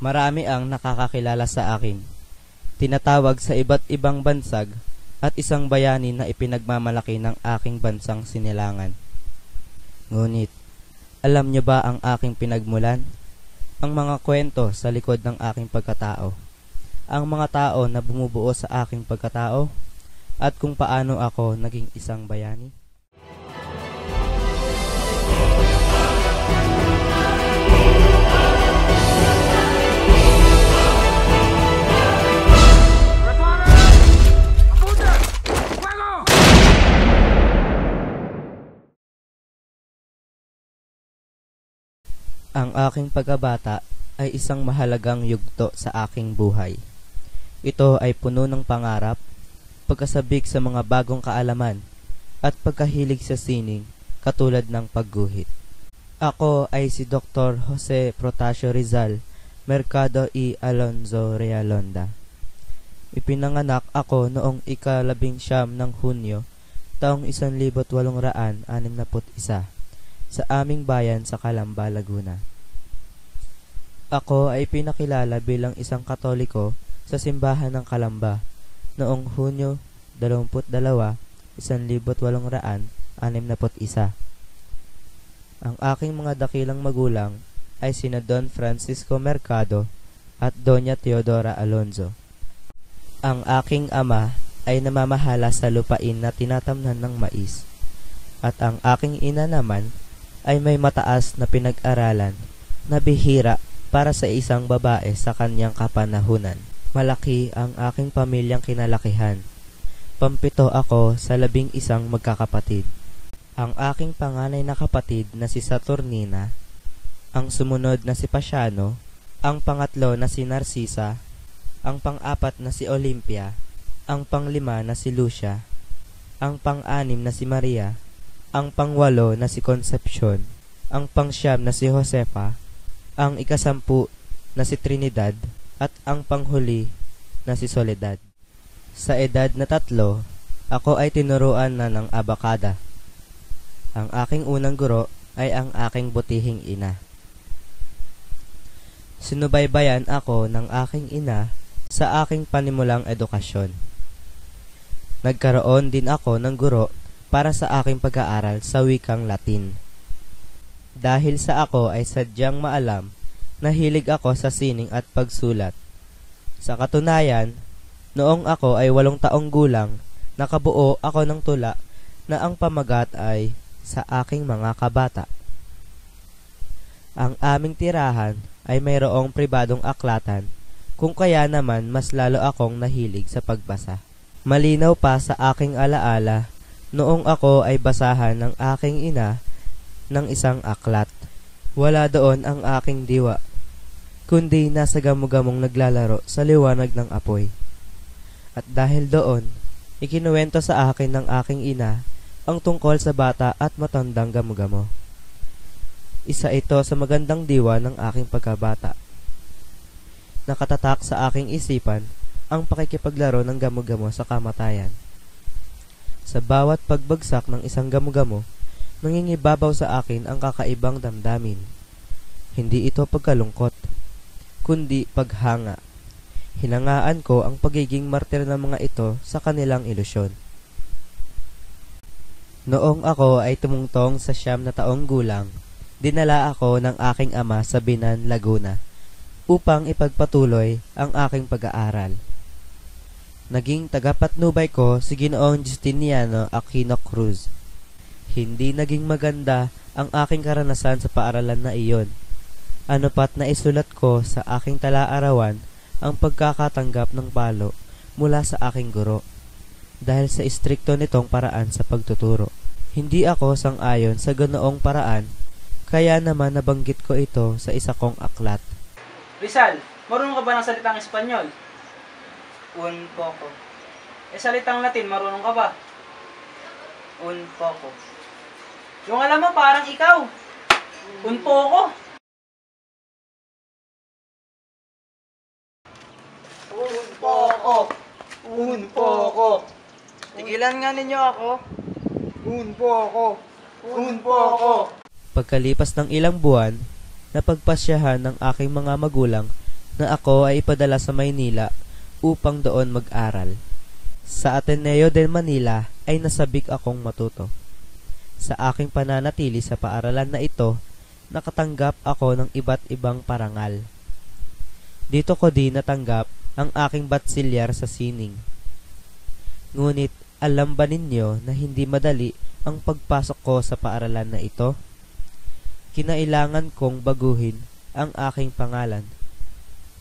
Marami ang nakakakilala sa akin. Tinatawag sa iba't ibang bansag at isang bayani na ipinagmamalaki ng aking bansang sinilangan. Ngunit, alam niyo ba ang aking pinagmulan? Ang mga kwento sa likod ng aking pagkatao. Ang mga tao na bumubuo sa aking pagkatao at kung paano ako naging isang bayani. Ang aking pagkabata ay isang mahalagang yugto sa aking buhay. Ito ay puno ng pangarap, pagkasabik sa mga bagong kaalaman, at pagkahilig sa sining katulad ng pagguhit. Ako ay si Dr. Jose Protasio Rizal Mercado y Alonzo Realonda. Ipinanganak ako noong ika-19 ng Hunyo, taong 1861 sa aming bayan sa Calamba, Laguna. Ako ay pinakilala bilang isang Katoliko sa simbahan ng Calamba noong Hunyo 22, 1861. Ang aking mga dakilang magulang ay sina Don Francisco Mercado at Doña Teodora Alonzo. Ang aking ama ay namamahala sa lupain na tinatamnan ng mais, at ang aking ina naman ay may mataas na pinag-aralan na bihira para sa isang babae sa kanyang kapanahunan. Malaki ang aking pamilyang kinalakihan. Pampito ako sa 11 magkakapatid. Ang aking panganay na kapatid na si Saturnina, ang sumunod na si Pasiano, ang pangatlo na si Narcisa, ang pang-apat na si Olympia, ang pang-5 na si Lucia, ang pang-6 na si Maria, ang pang-8 na si Concepcion, ang pang-9 na si Josefa, ang ika-10 na si Trinidad, at ang panghuli na si Soledad. Sa edad na 3, ako ay tinuruan na ng abakada. Ang aking unang guro ay ang aking butihing ina. Sinubaybayan ako ng aking ina sa aking panimulang edukasyon. Nagkaroon din ako ng guro para sa aking pag-aaral sa wikang Latin. Dahil sa ako ay sadyang maalam, nahilig ako sa sining at pagsulat. Sa katunayan, noong ako ay 8 taong gulang, nakabuo ako ng tula na ang pamagat ay Sa Aking Mga Kabata. Ang aming tirahan ay mayroong pribadong aklatan, kung kaya naman mas lalo akong nahilig sa pagbasa. Malinaw pa sa aking alaala noong ako ay basahan ng aking ina ng isang aklat. Wala doon ang aking diwa, kundi nasa gamo-gamong naglalaro sa liwanag ng apoy. At dahil doon, ikinuwento sa akin ng aking ina ang tungkol sa bata at matandang gamo-gamo. Isa ito sa magandang diwa ng aking pagkabata. Nakatatak sa aking isipan ang pakikipaglaro ng gamo-gamo sa kamatayan. Sa bawat pagbagsak ng isang gamo-gamo, nangingibabaw sa akin ang kakaibang damdamin. Hindi ito pagkalungkot, kundi paghanga. Hinangaan ko ang pagiging martir ng mga ito sa kanilang ilusyon. Noong ako ay tumungtong sa 9 na taong gulang, dinala ako ng aking ama sa Binan, Laguna, upang ipagpatuloy ang aking pag-aaral. Naging tagapatnubay ko si Ginoong Justiniano Aquino Cruz. Hindi naging maganda ang aking karanasan sa paaralan na iyon. Ano pat na isulat ko sa aking tala-arawan ang pagkakatanggap ng palo mula sa aking guro dahil sa istrikto nitong paraan sa pagtuturo. Hindi ako sang-ayon sa ganoong paraan, kaya naman nabanggit ko ito sa isa kong aklat. Rizal, marunong ka ba ng salitang Espanyol? Un poco. Salitang Latin, marunong ka ba? Un poco. Yung alam mo, parang ikaw. Un poco. Un poco. Un poco. Tigilan nga ninyo ako. Un poco. Un poco. Pagkalipas ng ilang buwan, napagpasyahan ng aking mga magulang na ako ay ipadala sa Maynila upang doon mag-aral. Sa Ateneo de Manila ay nasabik akong matuto. Sa aking pananatili sa paaralan na ito, nakatanggap ako ng iba't ibang parangal. Dito ko din natanggap ang aking batsilyar sa sining. Ngunit alam ba ninyo na hindi madali ang pagpasok ko sa paaralan na ito? Kinailangan kong baguhin ang aking pangalan.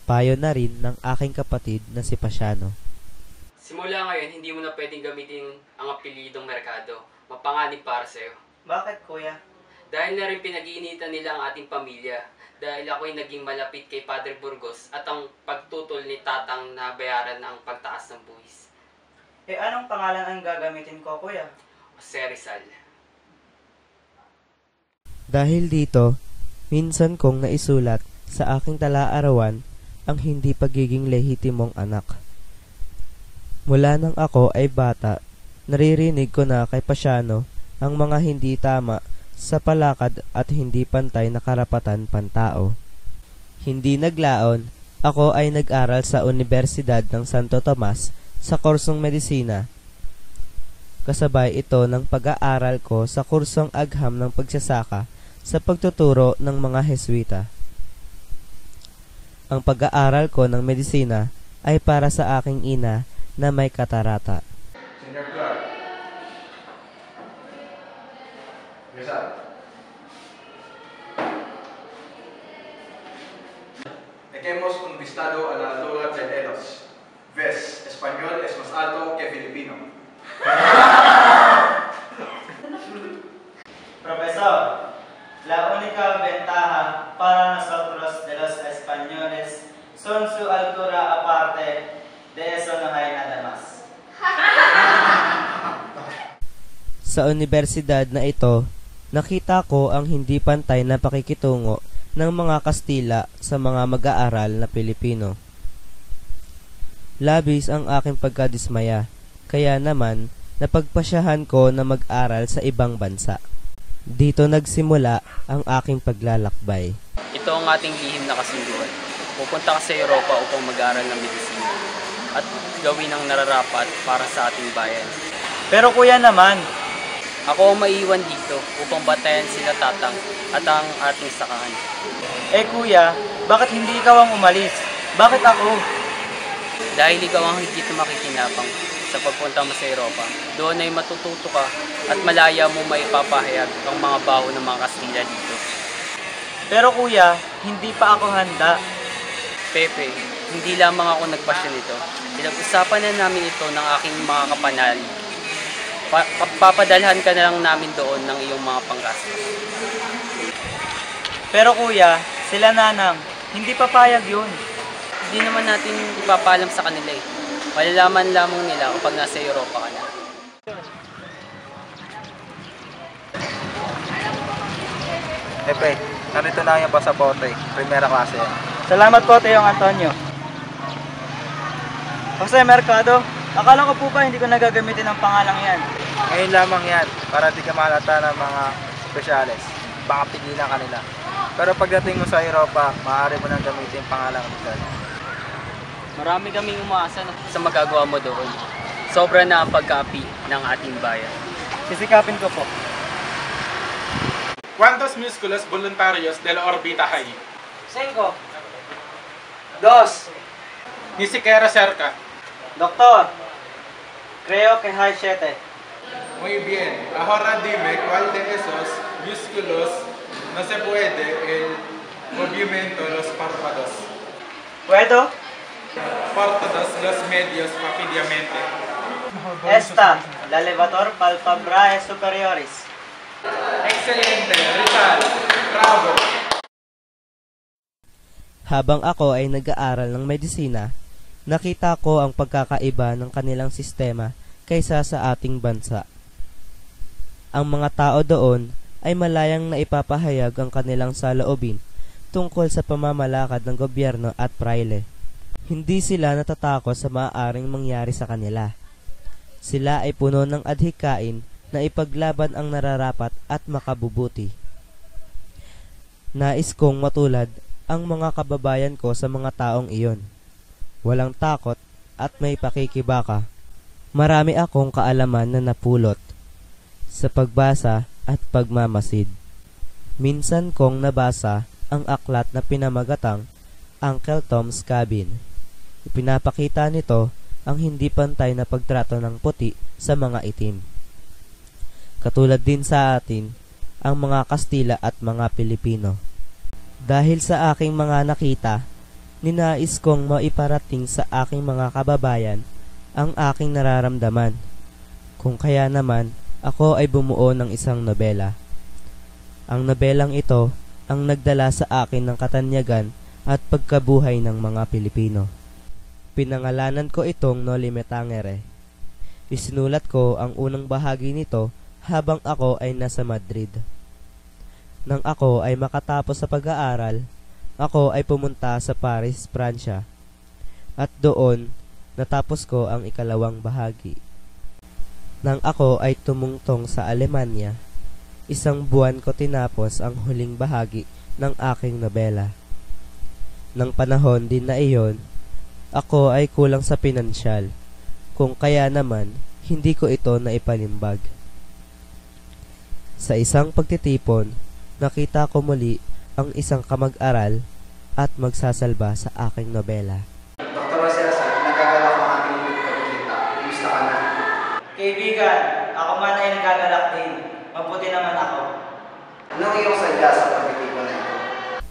Payo na rin ng aking kapatid na si Pasiano. Simula ngayon, hindi mo na pwedeng gamitin ang apelidong Mercado. Mapanganib para sa'yo. Bakit, kuya? Dahil na rin pinag-iinitan nila ang ating pamilya. Dahil ako'y naging malapit kay Padre Burgos at ang pagtutol ni Tatang na bayaran ng pagtaas ng buwis. Eh, anong pangalan ang gagamitin ko, kuya? Jose Rizal. Dahil dito, minsan kong naisulat sa aking tala-arawan ang hindi pagiging lehitimong anak. Mula nang ako ay bata, naririnig ko na kay Pasiano ang mga hindi tama sa palakad at hindi pantay na karapatan pantao. Hindi naglaon, ako ay nag-aral sa Universidad ng Santo Tomas sa kursong medisina. Kasabay ito ng pag-aaral ko sa kursong agham ng pagsasaka sa pagtuturo ng mga Heswita. Ang pag-aaral ko ng medisina ay para sa aking ina na may katarata. Senior Clark. Rizal. Hemos conquistado a la altura de Delos. Ves, español es más alto que filipino. Profesor, la única ventaja para nosotros de los españoles son su altura aparte. De eso no hay nada más. Sa universidad na ito, nakita ko ang hindi pantay na pakikitungo ng mga Kastila sa mga mag-aaral na Pilipino. Labis ang aking pagkadismaya, kaya naman napagpasyahan ko na mag-aral sa ibang bansa. Dito nagsimula ang aking paglalakbay. Ito ang ating lihim na kasunduan. Pupunta ka sa Europa upang mag-aral ng medisina at gawin ang nararapat para sa ating bayan. Pero kuya naman, Ako ang maiiwan dito upang batayan sila Tatang at ang ating sakahan. eh kuya, bakit hindi ikaw ang umalis? Bakit ako? Dahil ikaw ang higit na makikinabang sa pagpunta mo sa Europa, doon ay matututo ka at malaya mo maipapahayag ang mga baho ng mga Kastila dito. Pero kuya, hindi pa ako handa. Pepe, hindi lamang ako nagpasya nito. Pinag-usapan na namin ito ng aking mga kapanalig. Papadalhan ka na lang namin doon ng iyong mga panggastos. Pero kuya, sila nanang, hindi papayag yun. Hindi naman natin ipapaalam sa kanila eh. Malalaman lamang nila kapag nasa Europa ka na. Epe, narito na yung pasaporte. Primera klase yan. Salamat po, Teyong Antonio. Jose Mercado, akala ko po ba hindi ko nagagamitin ang pangalang yan? Ngayon lamang yan, para di ka malata ng mga spesyales. Baka pigilan ka nila. Pero pagdating mo sa Europa, maaari mo nang gamitin yung pangalang Rizal. Marami kaming umaasa sa magagawa mo doon. Sobra na ang pagkaapi ng ating bayan. Sisikapin ko po. ¿Cuántos músculos voluntarios de la órbita hay? 5. 2. Ni siquiera cerca. Doctor, creo que hay 7. Muy bien. Ahora dime cuál de esos músculos no se puede el movimiento de los párpados. ¿Puedo? Párpados los medios rápidamente. Esta, la levator palpebrae superioris. Excelente, Rizal. Bravo. Habang ako ay nag-aaral ng medisina, nakita ko ang pagkakaiba ng kanilang sistema kaysa sa ating bansa. Ang mga tao doon ay malayang naipapahayag ang kanilang saloobin tungkol sa pamamalakad ng gobyerno at praile. Hindi sila natatakot sa maaaring mangyari sa kanila. Sila ay puno ng adhikain na ipaglaban ang nararapat at makabubuti. Nais kong matulad ang mga kababayan ko sa mga taong iyon. Walang takot at may pakikibaka. Marami akong kaalaman na napulot sa pagbasa at pagmamasid. Minsan kong nabasa ang aklat na pinamagatang Uncle Tom's Cabin. Ipinapakita nito ang hindi pantay na pagtrato ng puti sa mga itim. Katulad din sa atin, ang mga Kastila at mga Pilipino. Dahil sa aking mga nakita, ninais kong maiparating sa aking mga kababayan ang aking nararamdaman. Kung kaya naman, ako ay bumuo ng isang nobela. Ang nobelang ito ang nagdala sa akin ng katanyagan at pagkabuhay ng mga Pilipino. Pinangalanan ko itong Noli Me Tangere. Isinulat ko ang unang bahagi nito habang ako ay nasa Madrid. Nang ako ay makatapos sa pag-aaral, ako ay pumunta sa Paris, Pransya. At doon, natapos ko ang ikalawang bahagi. Nang ako ay tumungtong sa Alemanya, isang buwan ko tinapos ang huling bahagi ng aking nobela. Nang panahon din na iyon, ako ay kulang sa pinansyal, kung kaya naman, hindi ko ito naipalimbag. Sa isang pagtitipon, nakita ko muli ang isang kamag-aral at magsasalba sa aking nobela. Dr. Roselsa, nagagalak ang aking pagkikita. Gusto ka na? Kaibigan, ako man ay nagagalak din. Mabuti naman ako. Anong iyong sadya sa pagtitipon na ito?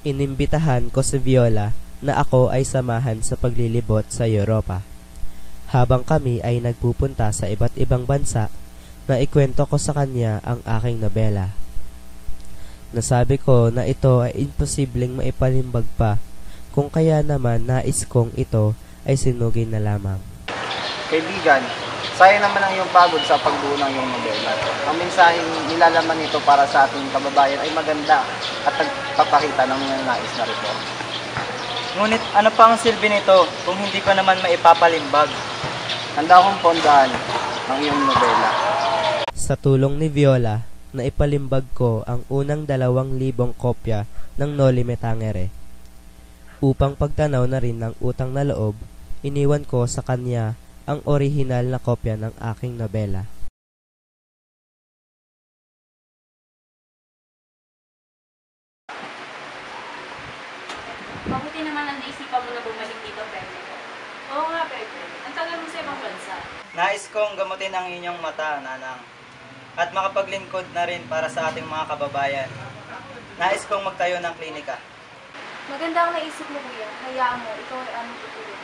Inimbitahan ko si Viola na ako ay samahan sa paglilibot sa Europa. Habang kami ay nagpupunta sa iba't ibang bansa, na ikwento ko sa kanya ang aking nobela. Nasabi ko na ito ay imposibleng maipalimbag pa, kung kaya naman nais kong ito ay sinugin na lamang. Kaibigan, sayang naman ang iyong pagod sa pagbuo ng iyong nobela. Ang mensaheng nilalaman nito para sa ating kababayan ay maganda at nagpapakita ng mga nais na reform. Ngunit ano pa ang silbi nito kung hindi ko naman maipapalimbag? Handa akong pondahan ang iyong nobela. Sa tulong ni Viola, naipalimbag ko ang unang 2,000 kopya ng Noli Me Tangere. Upang pagtanaw na rin ng utang na loob, iniwan ko sa kanya ang orihinal na kopya ng aking nobela. Mabuti naman ang naisipan mo na bumalik dito, Pepe. Oo nga, Pepe. Ang tagal mo sa ibang bansa. Nais kong gamutin ang inyong mata, Nanang. At makapaglingkod na rin para sa ating mga kababayan. Nais kong magtayo ng klinika. Maganda ang naisip mo, Kuya. Hayaan mo, ikaw ay aming tutulong.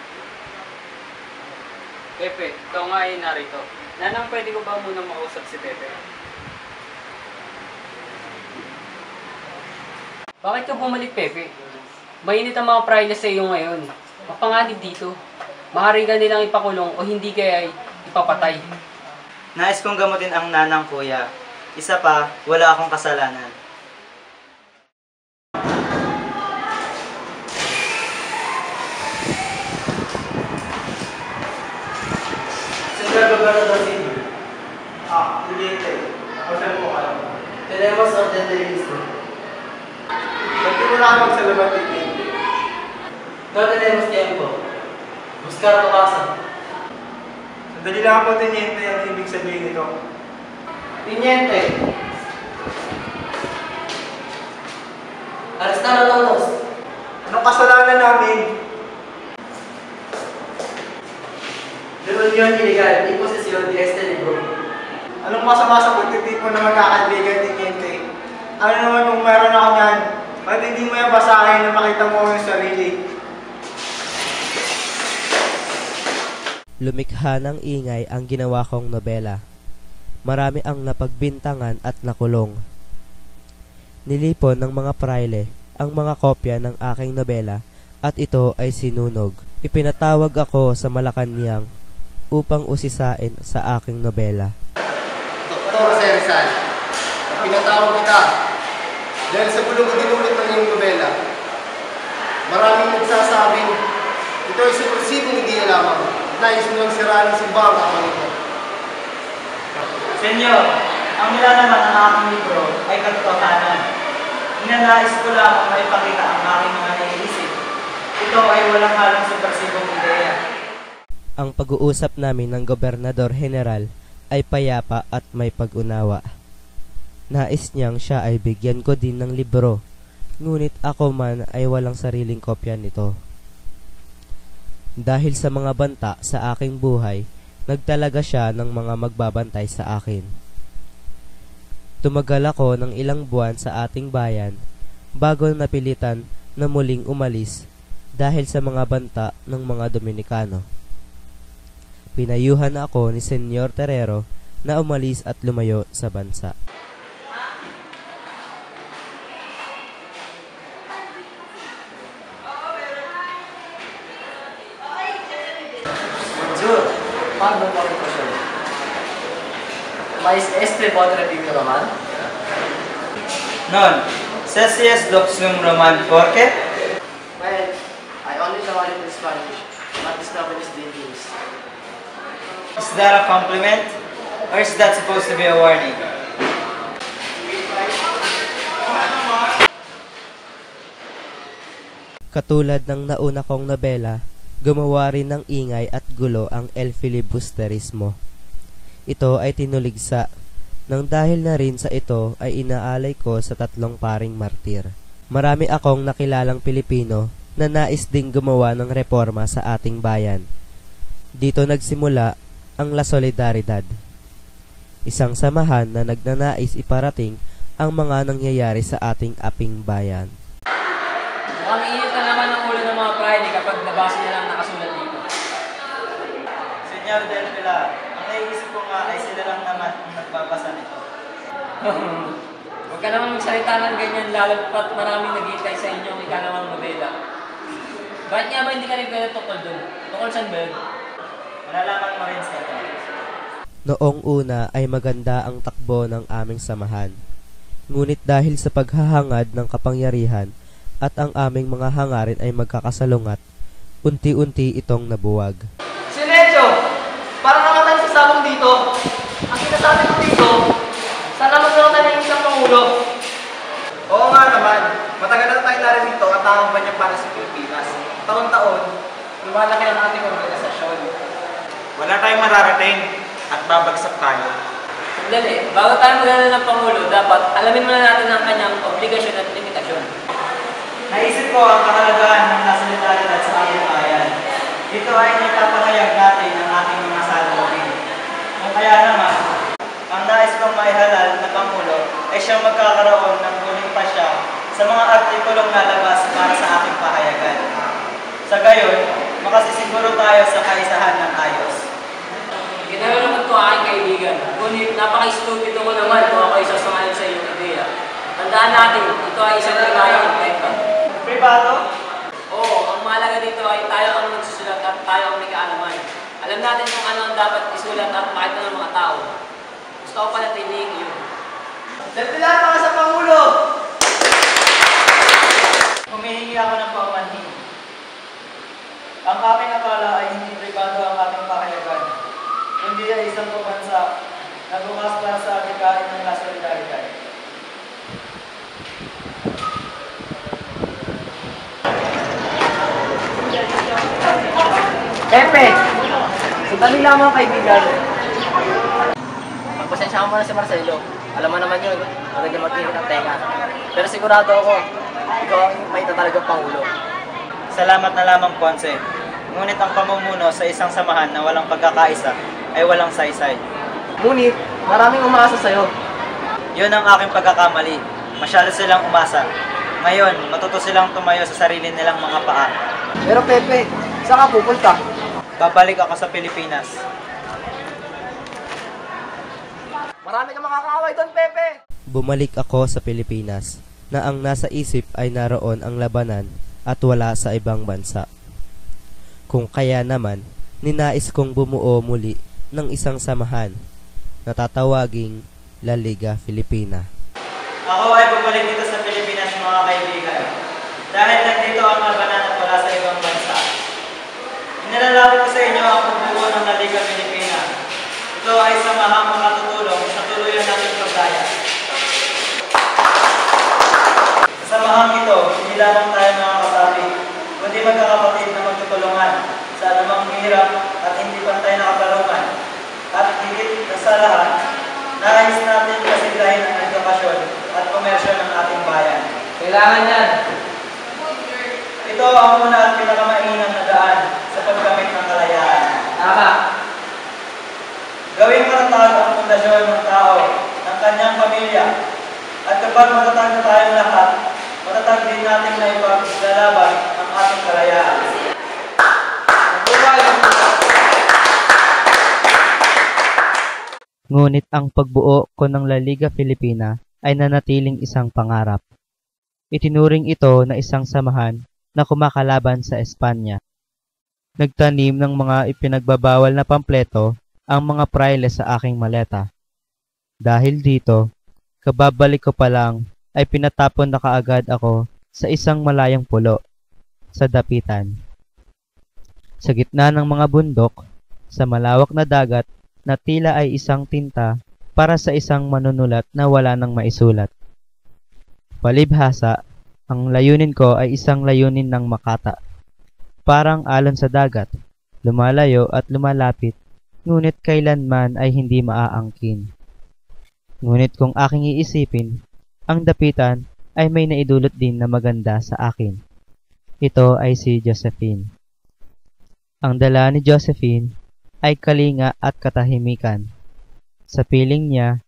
Pepe, ikaw nga ay narito. Nanang, pwede ko ba muna makausap si Pepe? Bakit ka bumalik, Pepe? Mainit ang mga praile sa iyo ngayon. Mapanganib dito. Maaari ka nilang ipakulong o hindi kaya ipapatay. Nais kong gamutin ang nanang, kuya. Isa pa, wala akong kasalanan. Señor Gobernador Civil. Cliente. Jose po kayo. Tenemos orden de listo. Ba't di mo na ako magsalamat tingin? No tenemos tiempo. Buscar tu casa. Sandali lang po, teniente, ang ibig sabihin nito. Teniente. Arrestar a todos. Anong kasalanan namin? Reunión ilegal y posesión de este libro. Anong masama sa pagtitipon ng magkakaibigan, teniente? Ano naman kung meron ako yan? Ba't hindi mo yan basahin na makita mo yung sarili? Lumikha ng ingay ang ginawa kong nobela. Marami ang napagbintangan at nakulong. Nilipon ng mga praile ang mga kopya ng aking nobela at ito ay sinunog. Ipinatawag ako sa Malacanang upang usisain sa aking nobela. Dr. Sersan, pinatawag kita dahil sa bulong ginulit ng iyong nobela. Maraming nagsasabing ito ay subversibong hindi lamang. Nais mo lang siraan ng simbang ang ito. Senyor, ang nilalaman ng aking libro ay katotohanan. Ninanais ko lang ay ipakita ang aking mga naiisip. Ito ay walang halong subversibong ideya. Ang pag-uusap namin ng Gobernador General ay payapa at may pag-unawa. Nais niyang siya ay bigyan ko din ng libro, ngunit ako man ay walang sariling kopya nito. Dahil sa mga banta sa aking buhay, nagtalaga siya ng mga magbabantay sa akin. Tumagal ako ng ilang buwan sa ating bayan bago napilitan na muling umalis dahil sa mga banta ng mga Dominikano. Pinayuhan ako ni Senyor Terrero na umalis at lumayo sa bansa. Bonjour, paano ba ito siya? Mais este votre biblio roman? Non, cesies doxum roman porque? Well, I only know a little Spanish, but this novel is dangerous. Is that a compliment? Or is that supposed to be a warning? Katulad ng nauna kong nobela, gumawa rin ng ingay at gulo ang El Filibusterismo. Ito ay tinuligsa, nang dahil na rin sa ito ay inaalay ko sa 3 paring martir. Marami akong nakilalang Pilipino na nais ding gumawa ng reforma sa ating bayan. Dito nagsimula ang La Solidaridad, isang samahan na nagnanais iparating ang mga nangyayari sa ating aping bayan. Mukhang init na naman ang ulo ng mga Friday kapag nabasa nila ang nakasulat dito. Senyor Del Pilar, ang naiisip ko nga ay sila lang naman ang nagbabasa nito. Huwag ka naman magsalita ng ganyan lalo pat maraming naghihintay sa inyong ikalawang nobela. Bakit nga ba hindi ka rin pwede tukol dun? Tukol saan ba yun? Malalaman mo rin sa ito. Noong una ay maganda ang takbo ng aming samahan. Ngunit dahil sa paghahangad ng kapangyarihan at ang aming mga hangarin ay magkakasalungat, unti-unti itong nabuwag. Silencio! Parang nakatan sa sabong dito. Ang sinasabi ko dito, sana magkaroon tayo ng isang pangulo. Oo nga naman, matagal na tayo narito at nakakaba niya para sa Pilipinas. Taon-taon, lumalaki ang ating organisasyon. Wala tayong mararating at babagsak tayo. Sandali, bago tayo magana ng Pangulo, dapat alamin muna natin ang kanyang obligasyon at limitasyon. Naisip ko ang kahalagahan ng nasolidaridad sa ating bayan. Ito ay nagpapahayag natin ang ating mga salubin. Kung kaya naman, ang nais kong maihalal na Pangulo ay siyang magkakaroon ng huling pasya sa mga artikulong lalabas para sa ating pahayagan. Sa gayon, makasisiguro tayo sa kaisahan ng ayos. Ginagawa ko aking kaibigan, ngunit napaka-stupido ko naman kung ako isasangayon sa iyong ideya. Tandaan natin, ito ay isang ligayang kwenta. Privado? Oo, ang mahalaga dito ay tayo ang nagsusulat at tayo ang may kaalaman. Alam natin kung ano ang dapat isulat at makita ng mga tao. Gusto ko pala tinihin yun. Dagdagan mga sa Pangulo! Humihingi ako ng paumanhin. Ang aking akala ay hindi privado ang ating pahayagan, kundi ay isang pambansa na bukas para sa adhikain ng La Solidaridad. Pepe! Sandali lamang kaibigan. Magpasensya ka muna si Marcelo. Alam mo naman yun, agad yung mag-init ang tenga. Pero sigurado ako, ikaw ang may tatalagang Pangulo. Salamat na lamang, Ponce. Ngunit ang pamumuno sa isang samahan na walang pagkakaisa ay walang saysay. Ngunit, maraming umaasa sa'yo. Yun ang aking pagkakamali. Masyado silang umasa. Ngayon, matuto silang tumayo sa sarili nilang mga paa. Pero Pepe, saan ka pupunta? Babalik ako sa Pilipinas. Marami kang makakaaway doon, Pepe! Bumalik ako sa Pilipinas na ang nasa isip ay naroon ang labanan at wala sa ibang bansa. Kung kaya naman, ninais kong bumuo muli ng isang samahan na tatawaging La Liga Filipina. Ako ay bumalik dito sa Pilipinas, mga kaibigan. Dahil nandito ang labanan at wala sa ibang bansa. Inilalapit ko sa inyo ang pagbuo ng La Liga Filipina. Ito ay samahang makatutulong sa tuluyan nating pagdaya. samahang ito, hindi lamang tayo mga kasapi, kundi magkakapatid na magtutulungan sa anumang hirap at hindi pantay na katarungan. At higit na sa lahat, nais natin kasiglahin ang edukasyon at komersyo ng ating bayan. Kailangan yan. Ito ang una at pinakamainam na daan sa pagkamit ng kalayaan. Tama. Gawing matatag ang pundasyon ng tao, ng kanyang pamilya. At kapag matatag na tayong lahat, matatag din natin na ipaglalaban ang ating kalayaan. Ngunit ang pagbuo ko ng La Liga Filipina ay nanatiling isang pangarap. Itinuring ito na isang samahan na kumakalaban sa Espanya. Nagtanim ng mga ipinagbabawal na pampleto ang mga praile sa aking maleta. Dahil dito, kababalik ko pa lang ay pinatapon na kaagad ako sa isang malayang pulo, sa dapitan. Sa gitna ng mga bundok, sa malawak na dagat na tila ay isang tinta para sa isang manunulat na wala nang maisulat. Palibhasa, ang layunin ko ay isang layunin ng makata. Parang alon sa dagat, lumalayo at lumalapit, ngunit kailanman ay hindi maaangkin. Ngunit kung aking iisipin, ang dapitan ay may naidulot din na maganda sa akin. Ito ay si Josephine. Ang dala ni Josephine ay kalinga at katahimikan. Sa piling niya,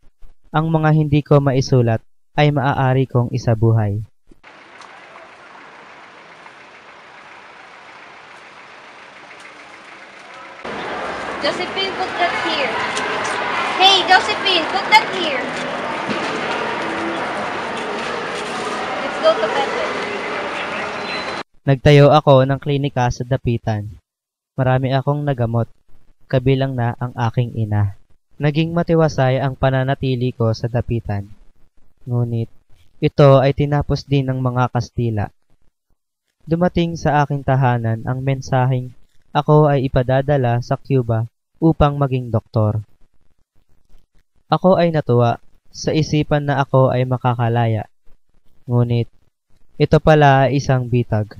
ang mga hindi ko maisulat ay maaari kong isabuhay. Josephine, put that here. Hey, Josephine, put that here. Let's go to bed. Nagtayo ako ng klinika sa dapitan. Marami akong nagamot, kabilang na ang aking ina. Naging matiwasay ang pananatili ko sa dapitan. Ngunit, ito ay tinapos din ng mga Kastila. Dumating sa aking tahanan ang mensaheng ako ay ipadadala sa Cuba upang maging doktor. Ako ay natuwa sa isipan na ako ay makakalaya. Ngunit, ito pala ay isang bitag.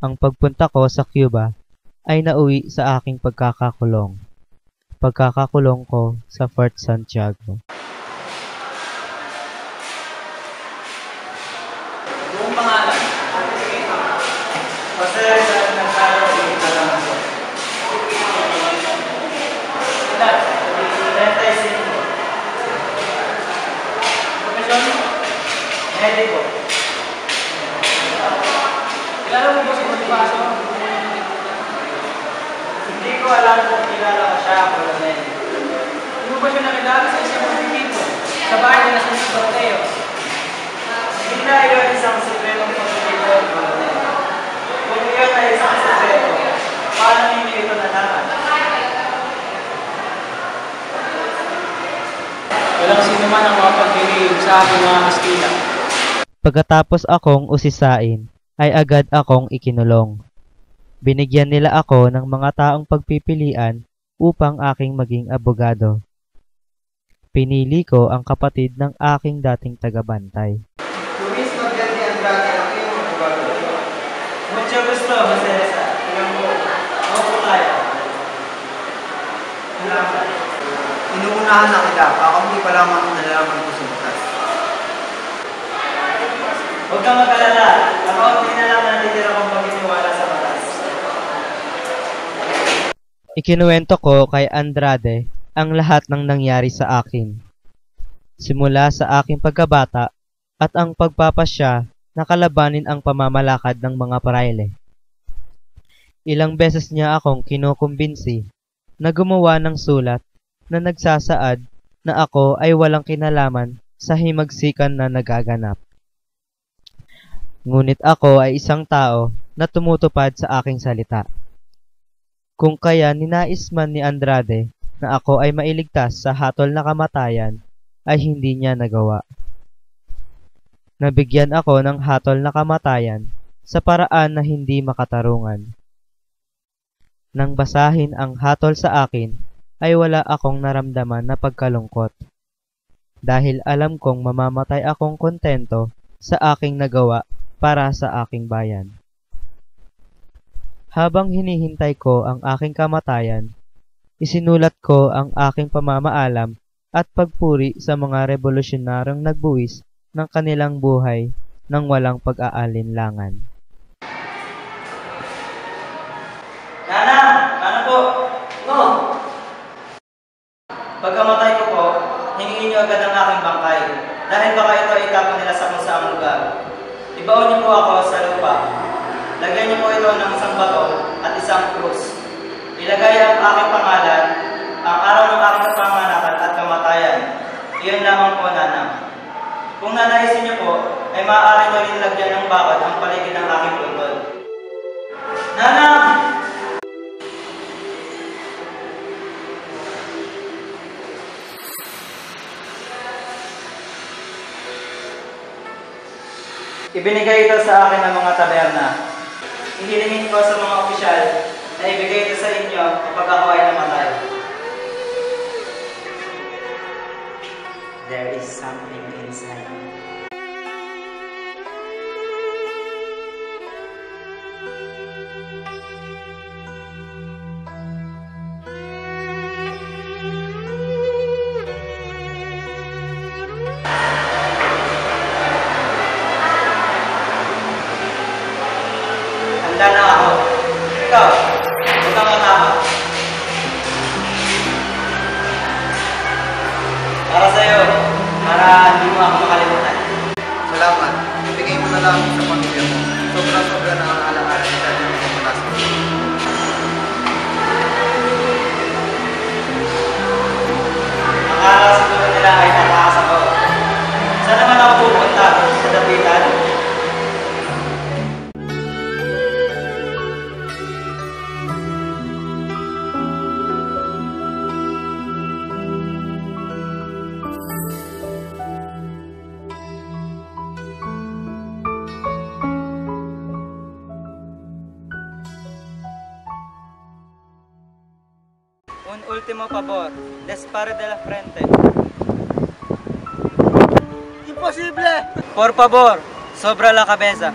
Ang pagpunta ko sa Cuba ay nauwi sa aking pagkakakulong. Pagkakakulong ko sa Fort Santiago. Buong pangalan. Jose Rizal Mercado y Alonso. Edad, 35. Profesyon, mediko. Kilala mo ba si Bonifacio? Hindi ko alam kung kilala ko siya, Colonel. Hindi mo ba siya nakilala sa isang pagpipito sa bahay na San Mateo? Hindi na iyon isang sikretong pagpipito, Colonel. Kung iyon ay isang sikreto, paano ninyo ito nalaman? Walang sino man ang mapagdinig sa aking mga Kastila. Pagkatapos akong usisain, ay agad akong ikinulong. Binigyan nila ako ng mga taong pagpipilian upang aking maging abogado. Pinili ko ang kapatid ng aking dating tagabantay. Luis Magdalene Andrade ang iyong abogado. Mucho gusto, Jose Rizal. Tingnan mo, ako tayo. Salamat. Inuunahan na kita, kakampi pa lamang ang nalalaman ko sa bukas. Huwag kang mag-alala. Nakaunti na lang natitira kong pagkiniwala sa batas. Ikinuwento ko kay Andrade ang lahat ng nangyari sa akin. Simula sa aking pagkabata at ang pagpapasya na kalabanin ang pamamalakad ng mga praile. Ilang beses niya akong kinukumbinsi na gumawa ng sulat na nagsasaad na ako ay walang kinalaman sa himagsikan na nagaganap. Ngunit ako ay isang tao na tumutupad sa aking salita. Kung kaya ninais man ni Andrade na ako ay mailigtas sa hatol na kamatayan, ay hindi niya nagawa. Nabigyan ako ng hatol na kamatayan sa paraan na hindi makatarungan. Nang basahin ang hatol sa akin, ay wala akong naramdaman na pagkalungkot. Dahil alam kong mamamatay akong kontento sa aking nagawa para sa aking bayan. Habang hinihintay ko ang aking kamatayan, isinulat ko ang aking pamamaalam at pagpuri sa mga revolusyonaryong nagbuwis ng kanilang buhay ng walang pag-aalinlangan. Nana po. Pagkamatay ko po, hingin niyo agad ang aking bangkay, dahil baka ito ay itapon nila sa kung saang lugar. Ibaon niyo po ako sa lupa. Lagyan niyo po ito ng isang bato at isang krus. Ilagay ang aking pangalan, ang araw ng aking panganakan at kamatayan. Iyon lamang po, Nana. Kung nanaisin niyo po, ay maaari niyo rin lagyan ng bakod ang paligid ng aking puntod. Nana! Ibinigay ito sa akin ng mga taberna. Ihilingin ko sa mga opisyal na ibigay ito sa inyo kapag ako ay namatay. There is something inside. Handa na ako. Ikaw, huwag kang matakot. Para sa'yo, para hindi mo ako makalimutan. Salamat. Ibigay mo na lang sa pamilya mo. Sobra-sobra na ang alaala nila ng mga malasang. Akala siguro nila ay nataas ako. Saan naman ako pupunta? Sa dapitan? Un último favor, dispare de la frente. Imposible! Por favor, sobra la cabeza.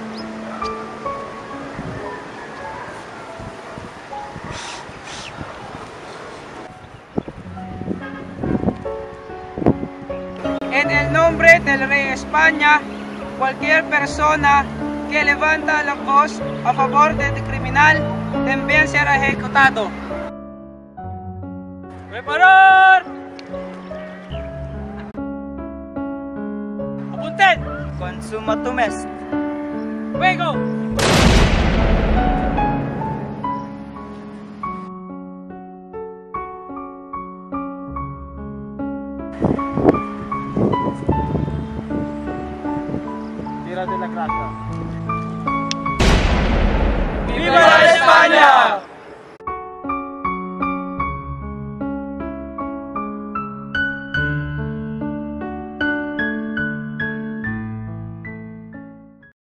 En el nombre del Rey de España, cualquier persona que levanta la voz a favor del criminal también será ejecutado. ¡Preparar! ¡Apunten! Consuma tu mes. ¡Fuego!